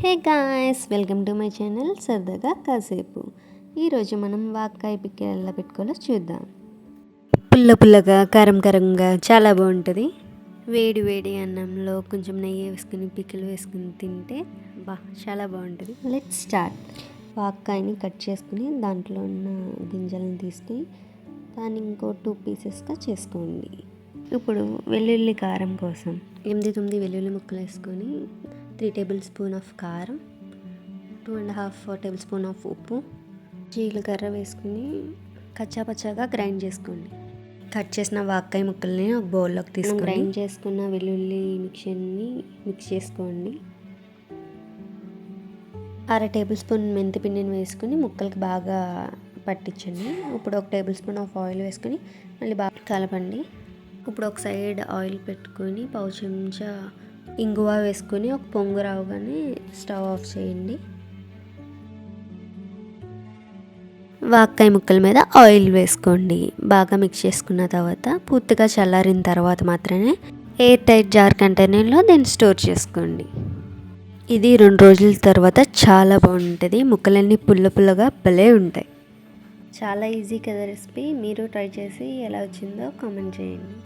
Hey guys, welcome to my channel సరదాగా కాసేపు. ఈరోజు మనం వాక్కాయ పికిల్ ఎలా పెట్టుకోవాలో చూద్దాం. పుల్ల పుల్లగా కారం కారంగా చాలా బాగుంటుంది. వేడి వేడి అన్నంలో కొంచెం నెయ్యి వేసుకుని పికిల్ వేసుకుని తింటే చాలా బాగుంటుంది. Let's start. వాక్కాయని కట్ చేసుకుని దాంట్లో ఉన్న గింజలను తీసుకుని దాన్ని ఇంకో 2 పీసెస్గా చేసుకోండి. ఇప్పుడు వెల్లుల్లి కారం కోసం 8-9 వెల్లుల్లి ముక్కలు వేసుకొని 3 టేబుల్ స్పూన్ ఆఫ్ కారం, 2.5 టేబుల్ స్పూన్ ఆఫ్ ఉప్పు, జీలకర్ర వేసుకుని కచ్చాపచ్చాగా గ్రైండ్ చేసుకోండి. కట్ చేసిన వాక్కాయ ముక్కల్ని ఒక బౌల్లోకి తీసుకొని గ్రైండ్ చేసుకున్న వెల్లుల్లి మిక్చర్ని మిక్స్ చేసుకోండి. 1/2 టేబుల్ స్పూన్ మెంతి పిండిని వేసుకుని ముక్కలకి బాగా పట్టించండి. ఇప్పుడు 1 టేబుల్ స్పూన్ ఆఫ్ ఆయిల్ వేసుకొని మళ్ళీ బాగా కలపండి. ఇప్పుడు ఒక సైడ్ ఆయిల్ పెట్టుకొని పావు చెంచా ఇంగువ వేసుకొని ఒక పొంగు రావగానే స్టవ్ ఆఫ్ చేయండి. వాక్కాయ ముక్కల మీద ఆయిల్ వేసుకోండి. బాగా మిక్స్ చేసుకున్న తర్వాత పూర్తిగా చల్లారిన తర్వాత మాత్రమే ఎయిర్ టైట్ జార్ కంటైనర్లో దీన్ని స్టోర్ చేసుకోండి. ఇది 2 రోజుల తర్వాత చాలా బాగుంటుంది. ముక్కలన్నీ పుల్ల పుల్లగా భలే ఉంటాయి. చాలా ఈజీ కదా రెసిపీ. మీరు ట్రై చేసి ఎలా వచ్చిందో కామెంట్ చేయండి.